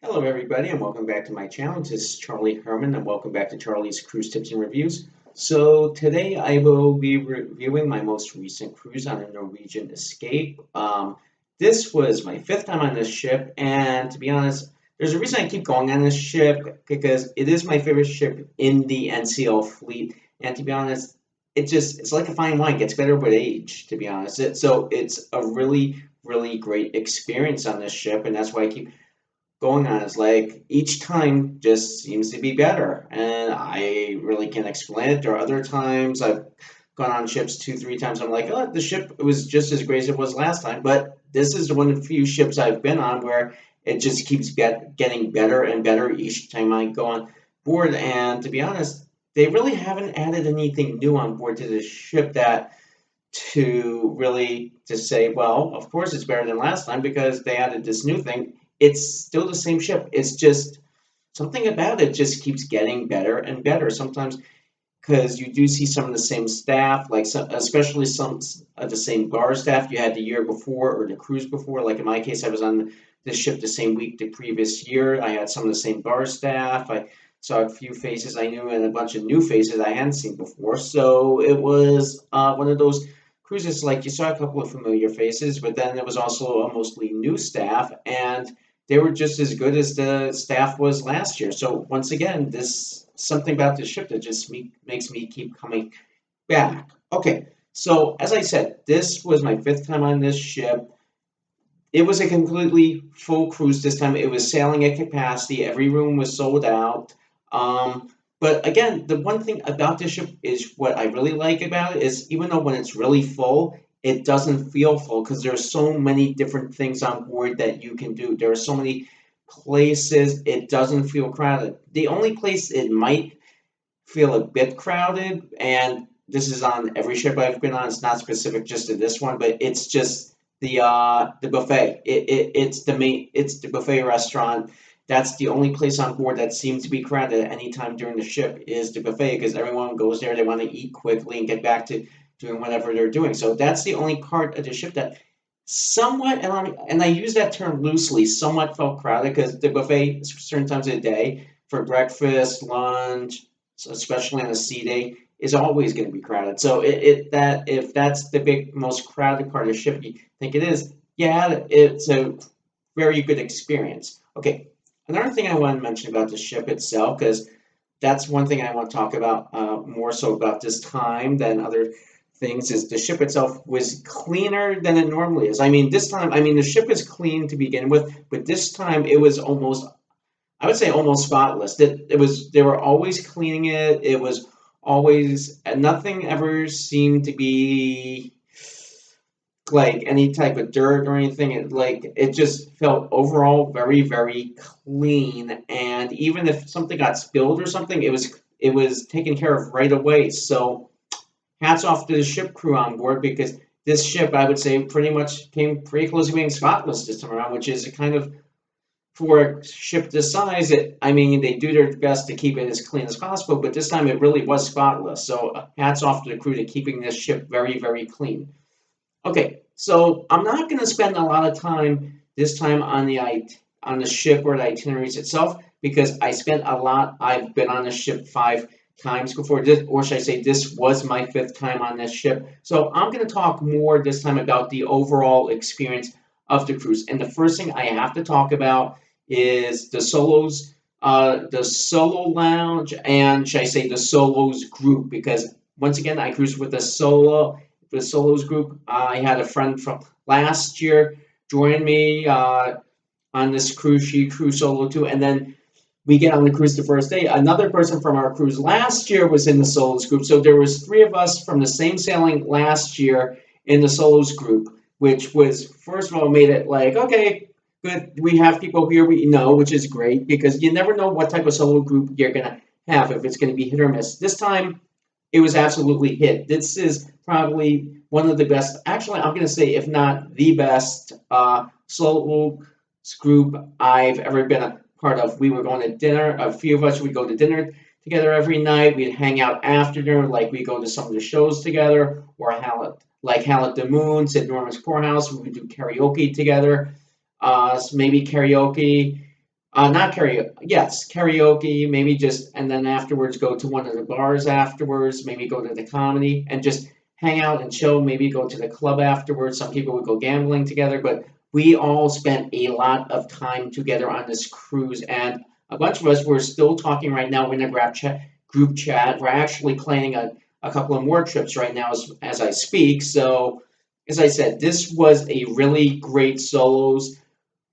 Hello, everybody, and welcome back to my channel. This is Charlie Herman, and welcome back to Charlie's Cruise Tips and Reviews. So, today I will be reviewing my most recent cruise on a Norwegian Escape. This was my fifth time on this ship, and to be honest, there's a reason I keep going on this ship because it is my favorite ship in the NCL fleet. And to be honest, it's like a fine wine, it gets better with age, to be honest. So, it's a really great experience on this ship, and that's why I keep going on is like each time just seems to be better. And I really can't explain it. There are other times I've gone on ships two, three times. I'm like, oh, the ship was just as great as it was last time. But this is one of the few ships I've been on where it just keeps getting better and better each time I go on board. And to be honest, they really haven't added anything new on board to this ship that to really to say, well, of course it's better than last time because they added this new thing. It's still the same ship. It's just something about it just keeps getting better and better. Sometimes because you do see some of the same staff, like especially some of the same bar staff you had the year before or the cruise before. Like in my case, I was on this ship the same week the previous year. I had some of the same bar staff. I saw a few faces I knew and a bunch of new faces I hadn't seen before. So it was one of those cruises like you saw a couple of familiar faces, but then there was also a mostly new staff, and they were just as good as the staff was last year. So once again, this something about this ship that just makes me keep coming back. Okay, so as I said, this was my fifth time on this ship. It was a completely full cruise this time. It was sailing at capacity. Every room was sold out. Um, but again, the one thing about this ship is what I really like about it is even though when it's really full, it doesn't feel full because there's so many different things on board that you can do. There are so many places. It doesn't feel crowded. The only place it might feel a bit crowded, and this is on every ship I've been on. It's not specific just to this one, but it's just the buffet. It's the buffet restaurant. That's the only place on board that seems to be crowded at any time during the ship is the buffet because everyone goes there. They want to eat quickly and get back to doing whatever they're doing. So that's the only part of the ship that somewhat, and I use that term loosely, somewhat felt crowded because the buffet certain times of the day for breakfast, lunch, so especially on a sea day, is always going to be crowded. So that if that's the big most crowded part of the ship, you think it is, yeah, it's a very good experience. Okay, another thing I want to mention about the ship itself, because that's one thing I want to talk about more so about this time than other things, is the ship itself was cleaner than it normally is. I mean, this time, I mean, the ship is clean to begin with, but this time it was almost I would say almost spotless. That it was they were always cleaning it. It was always and nothing ever seemed to be like any type of dirt or anything. It just felt overall very clean. And even if something got spilled or something, it was taken care of right away. So hats off to the ship crew on board because this ship I would say pretty much came pretty close to being spotless this time around, which is a kind of for a ship this size, I mean, they do their best to keep it as clean as possible, but this time it really was spotless. So hats off to the crew to keeping this ship very clean. Okay, so I'm not going to spend a lot of time this time on the ship or the itineraries itself because I spent a lot. I've been on the ship 5 times before this, or should I say, this was my fifth time on this ship. So I'm going to talk more this time about the overall experience of the cruise. And the first thing I have to talk about is the solo lounge, and should I say the solos group? Because once again, I cruised with the solos group. I had a friend from last year join me on this cruise. She cruised solo too, and then we get on the cruise the first day. Another person from our cruise last year was in the solos group, so there was 3 of us from the same sailing last year in the solos group, which was first of all made it like okay, good. We have people here we know, which is great because you never know what type of solo group you're gonna have if it's gonna be hit or miss. This time it was absolutely hit. This is probably one of the best. Actually, I'm going to say, if not the best, solo group I've ever been a part of. We were going to dinner. A few of us would go to dinner together every night. We'd hang out after dinner, like we go to some of the shows together, or Hal at the Moon, Sid Norman's Poorhouse. We would do karaoke together. Maybe karaoke Not karaoke. Yes, karaoke. Maybe just and then afterwards go to one of the bars afterwards. Maybe go to the comedy and just hang out and chill. Maybe go to the club afterwards. Some people would go gambling together, but we all spent a lot of time together on this cruise, and a bunch of us we're still talking right now. We're in a group chat. We're actually planning a couple of more trips right now as I speak. So, as I said, this was a really great solos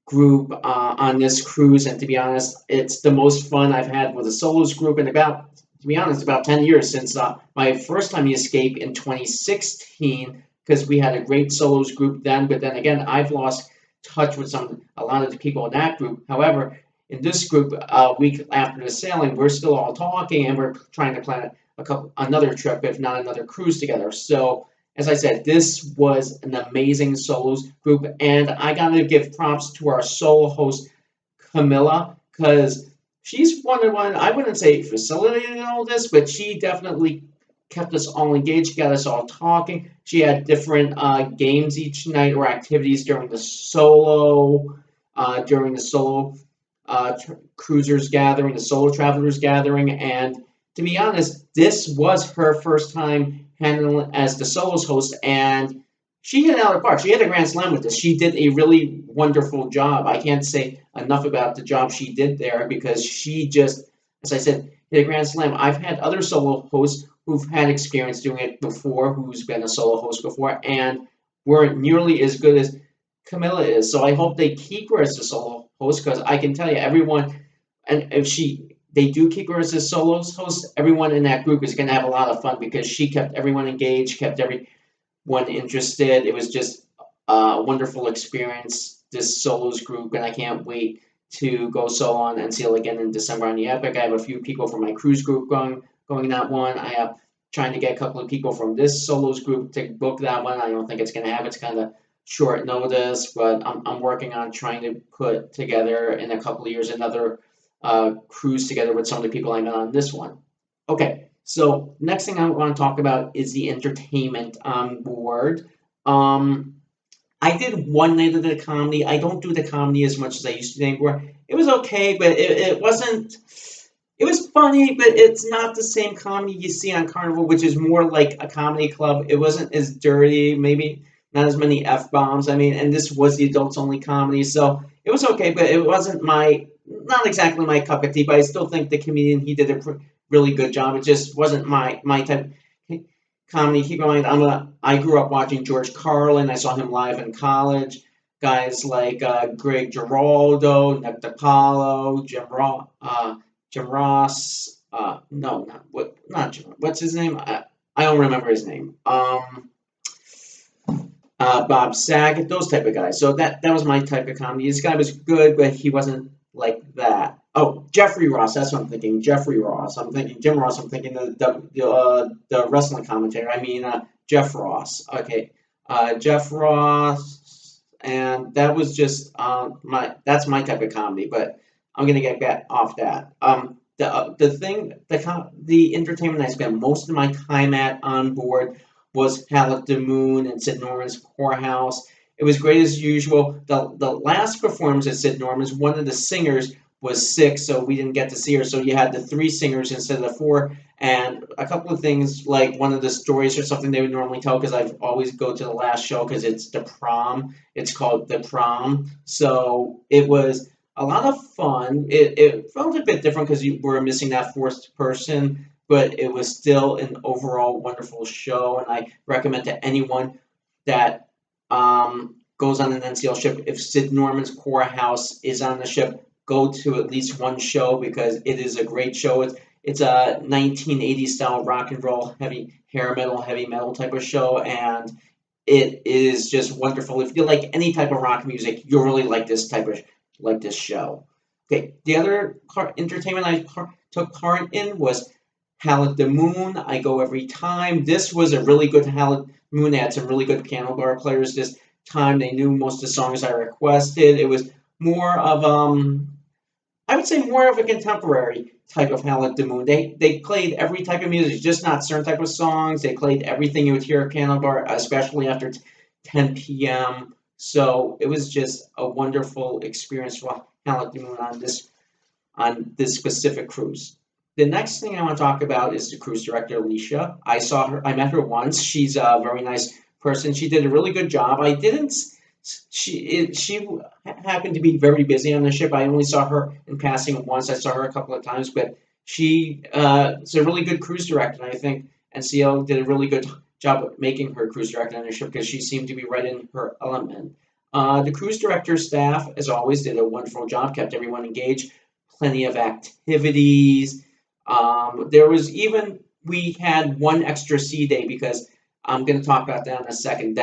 group on this cruise, and to be honest, it's the most fun I've had with a solos group in about, to be honest, about 10 years since my first time Escape in 2016, because we had a great solos group then, but then again, I've lost touch with a lot of the people in that group. However, in this group, a week after the sailing, we're still all talking and we're trying to plan another trip, if not another cruise together. So as I said, this was an amazing solos group, and I gotta give props to our solo host Camilla because she's one of one. I wouldn't say facilitated all this, but she definitely kept us all engaged, got us all talking. She had different games each night or activities during the solo cruisers gathering, the solo travelers gathering, and to be honest, this was her first time handling as the solos host, and she hit it out of the park. She hit a grand slam with this. She did a really wonderful job. I can't say enough about the job she did there because she just, as I said, hit a grand slam. I've had other solo hosts who've had experience doing it before, who's been a solo host before, and weren't nearly as good as Camilla is. So I hope they keep her as a solo host because I can tell you everyone, and if they do keep her as a solo host, everyone in that group is going to have a lot of fun because she kept everyone engaged, kept everyone interested. It was just a wonderful experience, this solos group, and I can't wait to go solo on NCL again in December on the Epic. I have a few people from my cruise group going that one. I have trying to get a couple of people from this solos group to book that one. I don't think it's going to happen. It's kind of short notice, but I'm working on trying to put together in a couple of years another cruise together with some of the people I met on this one. Okay, so next thing I want to talk about is the entertainment on board. Um, I did one night of the comedy. I don't do the comedy as much as I used to anymore. It was okay, but it wasn't. It was funny, but it's not the same comedy you see on Carnival, which is more like a comedy club. It wasn't as dirty, maybe not as many F bombs. I mean, and this was the adults only comedy, so it was okay, but it wasn't not exactly my cup of tea. But I still think the comedian he did a really good job. It just wasn't my type of comedy. Keep in mind, I grew up watching George Carlin. I saw him live in college. Guys like Greg Giraldo, Nick DiPaolo, Jim Ross. No, not Jim. What's his name? I don't remember his name. Bob Saget, those type of guys. So that was my type of comedy. This guy was good, but he wasn't like that. Oh, Jeffrey Ross. That's what I'm thinking. Jeffrey Ross. I'm thinking Jim Ross. I'm thinking the wrestling commentator. I mean Jeff Ross. Okay, Jeff Ross, and that was just that's my type of comedy. But I'm gonna get back off that. The entertainment I spent most of my time at on board was Halleck the Moon and Sid Norman's Poorhouse. It was great as usual. The last performance at Sid Norman's, one of the singers was sick, so we didn't get to see her. So you had the three singers instead of the four, and a couple of things like one of the stories or something they would normally tell because I always go to the last show because it's the prom. It's called the prom, so it was a lot of fun. It felt a bit different because you were missing that fourth person, but it was still an overall wonderful show, and I recommend to anyone that goes on an NCL ship. If Sid Norman's Poorhouse is on the ship, go to at least one show because it is a great show. It's a 1980s style rock and roll, heavy metal type of show, and it is just wonderful. If you like any type of rock music, you'll really like this show. Okay, the other entertainment I took part in was Halleck the Moon. I go every time. This was a really good Halleck Moon. They had some really good piano bar players this time. They knew most of the songs I requested. It was more of I would say more of a contemporary type of Halleck the Moon. They played every type of music, just not certain type of songs. They played everything you would hear at piano bar, especially after 10 p.m. So it was just a wonderful experience for Helen to Moon on this specific cruise. The next thing I want to talk about is the cruise director, Alicia. I met her once. She's a very nice person. She did a really good job. I didn't, she happened to be very busy on the ship. I only saw her in passing once. I saw her a couple of times, but she is a really good cruise director. And I think NCL did a really good job of making her cruise director on the ship because she seemed to be right in her element. The cruise director staff, as always, did a wonderful job, kept everyone engaged, plenty of activities. There was even, we had one extra sea day because I'm going to talk about that in a second.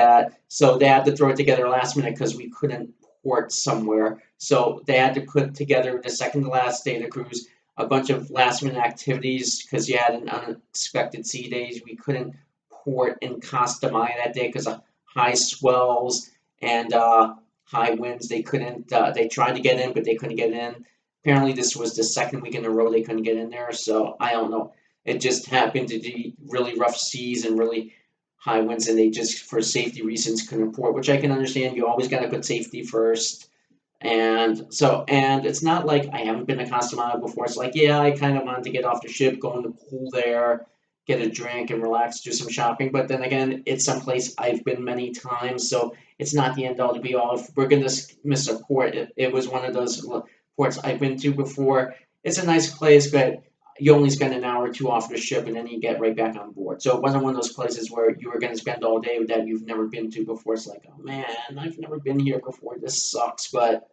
So they had to throw it together last minute because we couldn't port somewhere. So they had to put together the second to last day of the cruise, a bunch of last minute activities because you had an unexpected sea days. We couldn't port in Costa Maya that day because of high swells and high winds. They couldn't. They tried to get in, but they couldn't get in. Apparently, this was the second week in a row they couldn't get in there. So I don't know. It just happened to be really rough seas and really high winds, and they just, for safety reasons, couldn't port. Which I can understand. You always got to put safety first. And it's not like I haven't been to Costa Maya before. It's like, yeah, I kind of wanted to get off the ship, go in the pool there, get a drink and relax, do some shopping. But then again, it's someplace I've been many times, so it's not the end all to be all. If we're gonna miss a port, it was one of those ports I've been to before. It's a nice place, but you only spend an hour or two off the ship, and then you get right back on board. So it wasn't one of those places where you were gonna spend all day that you've never been to before. It's like, oh man, I've never been here before. This sucks, but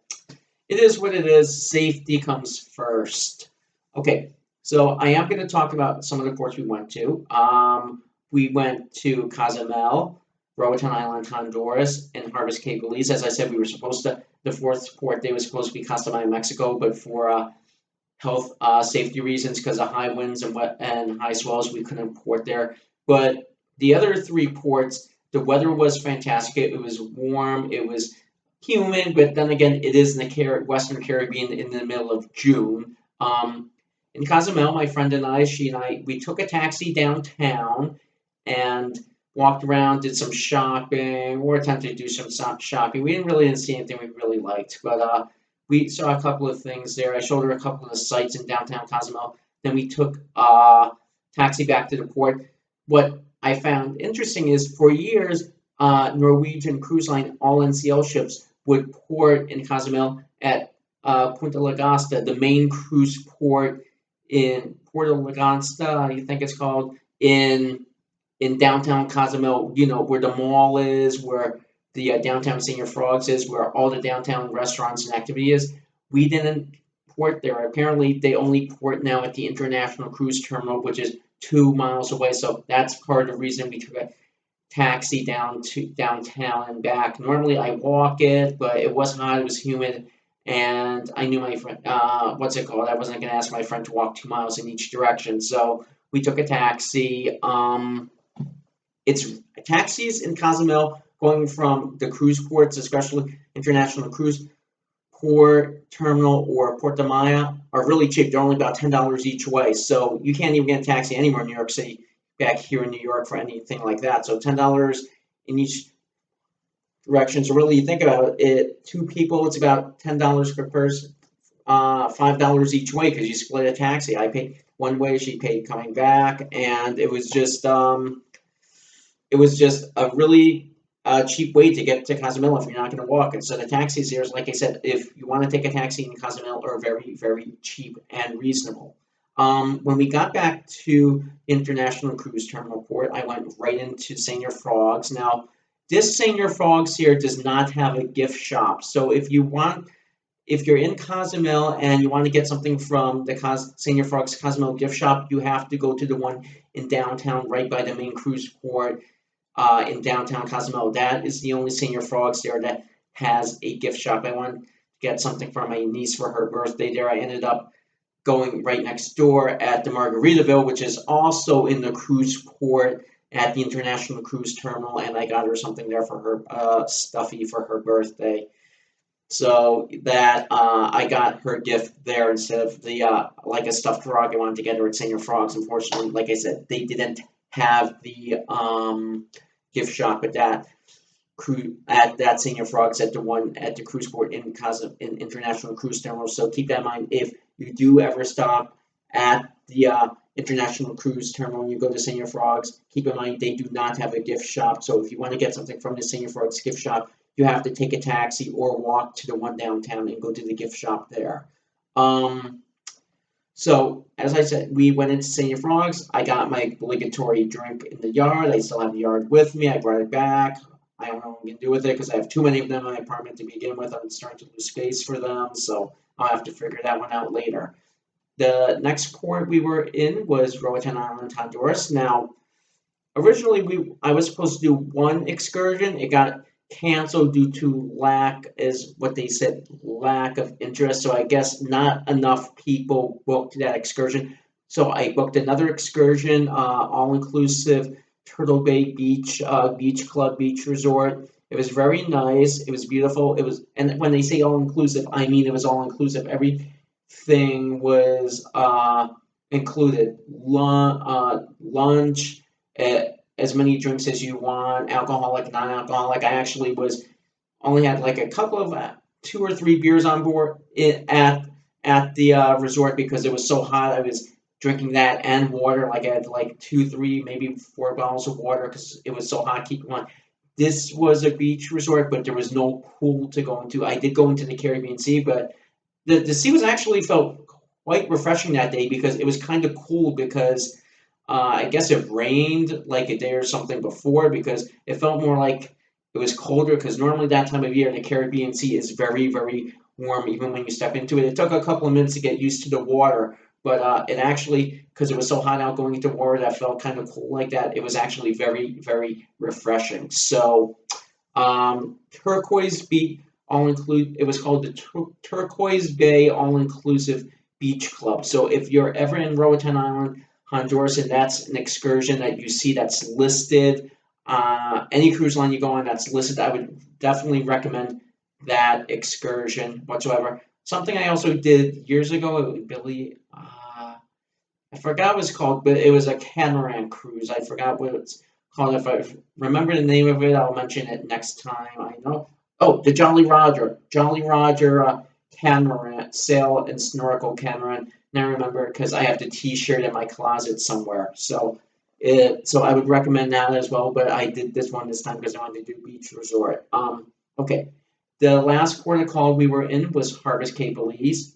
it is what it is. Safety comes first. Okay, so I am going to talk about some of the ports we went to. We went to Cozumel, Roatan Island, Honduras, and Harvest Cape, Belize. As I said, we were supposed to, the fourth port day was supposed to be Costa Maya, Mexico, but for health safety reasons, because of high winds and wet and high swells, we couldn't port there. But the other three ports, the weather was fantastic. It was warm. It was humid, but then again, it is in the Western Caribbean in the middle of June. In Cozumel, my friend and I, she and I, we took a taxi downtown and walked around, did some shopping, or attempted to do some shopping. We didn't see anything we really liked, but we saw a couple of things there. I showed her a couple of the sites in downtown Cozumel. Then we took a taxi back to the port. What I found interesting is for years, Norwegian Cruise Line, all NCL ships, would port in Cozumel at Punta Lagasta, the main cruise port in Puerto Lagasta, you think it's called, in downtown Cozumel, you know, where the mall is, where the downtown Senior Frogs is, where all the downtown restaurants and activity is. We didn't port there. Apparently, they only port now at the International Cruise Terminal, which is 2 miles away. So that's part of the reason we took a taxi down to downtown and back. Normally I walk it, but it was hot, it was humid, and I knew my friend, what's it called? I wasn't going to ask my friend to walk 2 miles in each direction, so we took a taxi. It's taxis in Cozumel going from the cruise ports, especially International Cruise Port Terminal or Port de Maya, are really cheap. They're only about $10 each way, so you can't even get a taxi anywhere in New York City back here in New York for anything like that. So $10 in each direction. So really, you think about it, two people, it's about $10 per person, $5 each way because you split a taxi. I paid one way, she paid coming back, and it was just a really cheap way to get to Cozumel if you're not going to walk. And so the taxis here, like I said, if you want to take a taxi in Cozumel, are very, very cheap and reasonable. When we got back to International Cruise Terminal Port, I went right into Senior Frogs. Now, this Senior Frogs here does not have a gift shop. So if you're in Cozumel and you want to get something from the Senior Frogs Cozumel gift shop, you have to go to the one in downtown, right by the main cruise port in downtown Cozumel. That is the only Senior Frogs there that has a gift shop. I wanted to get something for my niece for her birthday there. I ended up going right next door at the Margaritaville, which is also in the cruise port at the International Cruise Terminal, and I got her something there for her stuffy for her birthday. So that I got her gift there instead of the like a stuffed frog I wanted to get her at Senior Frogs. Unfortunately, like I said, they didn't have the gift shop at that at that Senior Frogs at the one at the cruise port in International Cruise Terminal. So keep that in mind if you do ever stop at the International Cruise Terminal and you go to Senior Frogs. Keep in mind they do not have a gift shop. So if you want to get something from the Senior Frogs gift shop, you have to take a taxi or walk to the one downtown and go to the gift shop there. Um, so, as I said, we went into Senior Frogs. I got my obligatory drink in the yard. I still have the yard with me. I brought it back. I don't know what I'm going to do with it because I have too many of them in my apartment to begin with. I'm starting to lose space for them, so I'll have to figure that one out later. The next port we were in was Roatan Island, Honduras. Now, originally I was supposed to do one excursion. It got canceled due to lack, is what they said, lack of interest. So I guess not enough people booked that excursion. So I booked another excursion, all inclusive Turtle Bay Beach, Beach Club Beach Resort. It was very nice. It was beautiful. It was, and when they say all inclusive, I mean it was all inclusive. Everything was included. Lunch, as many drinks as you want, alcoholic, non-alcoholic. I actually was only had like a couple of 2 or 3 beers on board at the resort because it was so hot. I was drinking that and water. Like I had like 2, 3, maybe 4 bottles of water because it was so hot. Keep in mind, this was a beach resort, but there was no pool to go into. I did go into the Caribbean Sea, but the sea was actually felt quite refreshing that day because it was kind of cool because I guess it rained like a day or something before because it felt more like it was colder because normally that time of year the Caribbean Sea is very, very warm even when you step into it. It took a couple of minutes to get used to the water, but it actually, because it was so hot out going into water that felt kind of cool like that, it was actually very, very refreshing. So Turquoise Beach all include. It was called the Turquoise Bay All Inclusive Beach Club. So if you're ever in Roatan Island, Honduras, and that's an excursion that you see that's listed, any cruise line you go on that's listed, I would definitely recommend that excursion whatsoever. Something I also did years ago, Billy, I forgot what it's called, but it was a catamaran cruise. I forgot what it's called. If I remember the name of it, I'll mention it next time. I know. Oh, the Jolly Roger catamaran, sail and snorkel catamaran. Now I remember because I have the T-shirt in my closet somewhere. So I would recommend that as well. But I did this one this time because I wanted to do beach resort. Okay. The last port of call we were in was Harvest Cape Belize.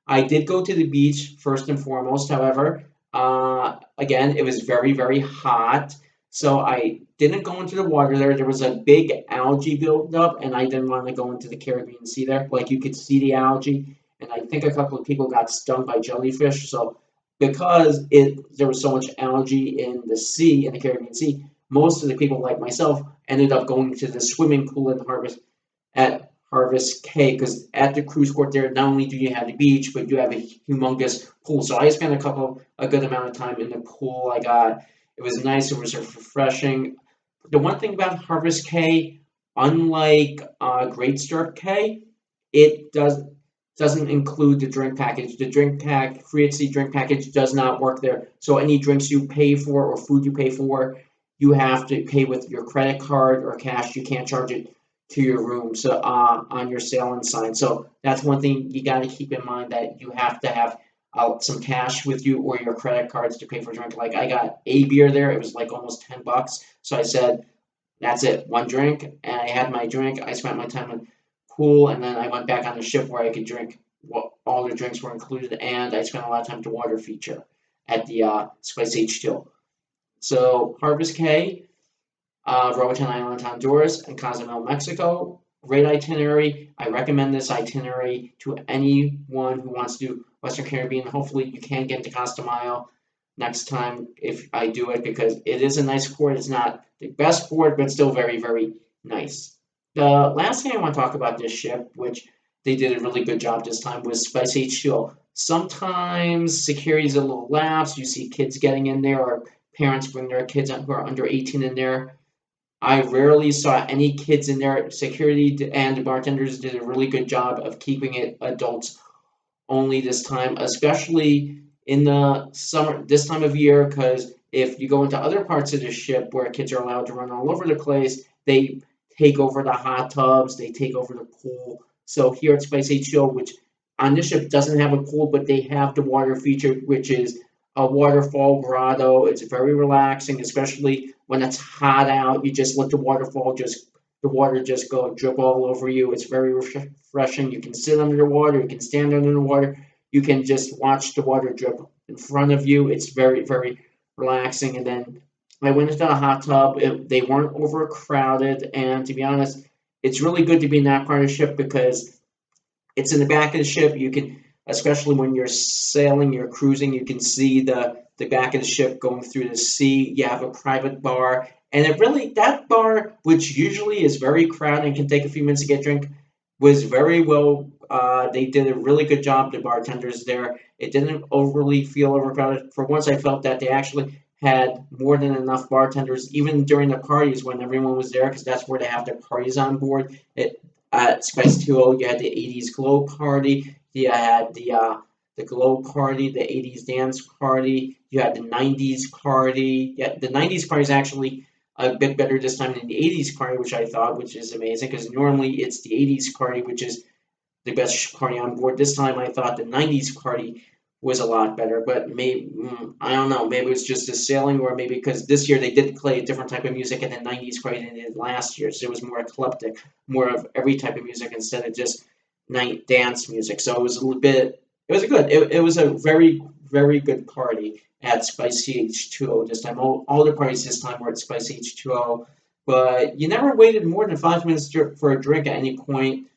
I did go to the beach first and foremost, however. Again, it was very, very hot. So I didn't go into the water there. There was a big algae buildup, and I didn't want to go into the Caribbean Sea there. Like you could see the algae, and I think a couple of people got stung by jellyfish. So because there was so much algae in the sea, in the Caribbean Sea, most of the people like myself ended up going to the swimming pool in Harvest Cape because at the cruise port there, not only do you have the beach, but you have a humongous pool. So I spent a good amount of time in the pool. It was nice. It was refreshing. The one thing about Harvest Cape, unlike Great Stirrup Cay, it doesn't include the drink package. The free at sea drink package does not work there. So any drinks you pay for or food you pay for, you have to pay with your credit card or cash. You can't charge it to your room, so on your sailing sign. So that's one thing you got to keep in mind, that you have to have some cash with you or your credit cards to pay for a drink. Like I got a beer there, it was like almost $10. So I said, that's it, one drink, and I had my drink. I spent my time in pool, and then I went back on the ship where I could drink. Well, all the drinks were included, and I spent a lot of time at the water feature at the Spice H2. So Harvest Cape, Roatan Island, Honduras, and Cozumel, Mexico. Great itinerary. I recommend this itinerary to anyone who wants to do Western Caribbean. Hopefully, you can get into Cozumel next time if I do it, because it is a nice port. It's not the best port, but still very, very nice. The last thing I want to talk about this ship, which they did a really good job this time, was Spice H2O. Sometimes security is a little lax. You see kids getting in there, or parents bring their kids who are under 18 in there. I rarely saw any kids in there. Security and the bartenders did a really good job of keeping it adults only this time, especially in the summer, this time of year, because if you go into other parts of the ship where kids are allowed to run all over the place, they take over the hot tubs, they take over the pool. So here at Spice H2O, which on this ship doesn't have a pool, but they have the water feature, which is a waterfall grotto. It's very relaxing, especially when it's hot out. You just let the waterfall just the water just go drip all over you. It's very refreshing. You can sit under the water, you can stand under the water, you can just watch the water drip in front of you. It's very relaxing. And then I went into the hot tub. They weren't overcrowded, and to be honest, it's really good to be in that part of the ship because it's in the back of the ship. You can, especially when you're sailing, you're cruising, you can see the back of the ship going through the sea. You have a private bar, and it really that bar, which usually is very crowded and can take a few minutes to get drink, was very well. They did a really good job. The bartenders there. It didn't overly feel overcrowded. For once, I felt that they actually had more than enough bartenders, even during the parties when everyone was there, because that's where they have their parties on board. At Spice 2O, you had the 80s glow party, you had the glow party, the 80s dance party, you had the 90s party. Yeah, the 90s party is actually a bit better this time than the 80s party, which I thought, which is amazing, because normally it's the 80s party, which is the best party on board. This time I thought the 90s party was a lot better, but maybe I don't know. Maybe it's just the sailing, or maybe because this year they did play a different type of music in the 90s party than they did last year, so it was more eclectic, more of every type of music instead of just night dance music. So it was a little bit. It was a good. It was a very good party at Spicy H2O this time. All the parties this time were at Spicy H2O, but you never waited more than 5 minutes for a drink at any point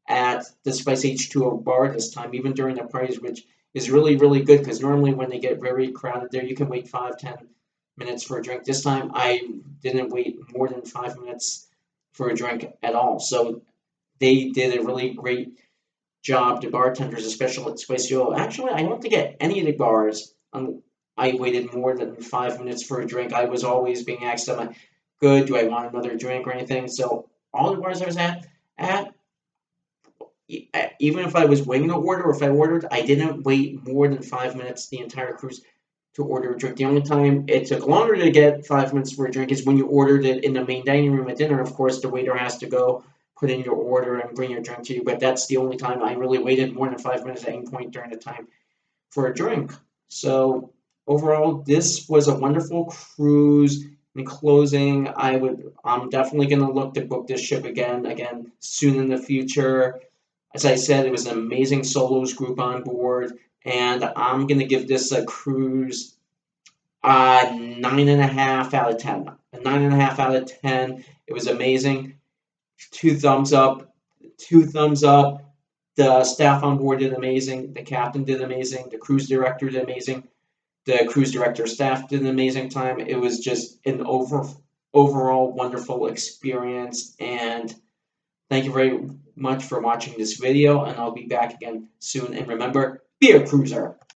at the Spice H2O bar this time, even during the parties, which is really good because normally when they get very crowded there, you can wait 5-10 minutes for a drink. This time I didn't wait more than 5 minutes for a drink at all. So they did a really great job. The bartenders, especially at Spice H2O. Actually, I don't think at any of the bars I waited more than 5 minutes for a drink. I was always being asked, "Am I good? Do I want another drink or anything?" So all the bars I was at even if I was waiting to order or if I ordered, I didn't wait more than 5 minutes the entire cruise to order a drink. The only time it took longer to get 5 minutes for a drink is when you ordered it in the main dining room at dinner. Of course, the waiter has to go put in your order and bring your drink to you, but that's the only time I really waited more than 5 minutes at any point during the time for a drink. So overall, this was a wonderful cruise. In closing, I'm definitely going to look to book this ship again soon in the future. As I said, it was an amazing solos group on board, and I'm gonna give this a cruise 9.5 out of 10. A 9.5 out of 10. It was amazing. Two thumbs up. Two thumbs up. The staff on board did amazing. The captain did amazing. The cruise director did amazing. The cruise director staff did an amazing time. It was just an overall wonderful experience, and thank you very much for watching this video, and I'll be back again soon. And remember, be a cruiser.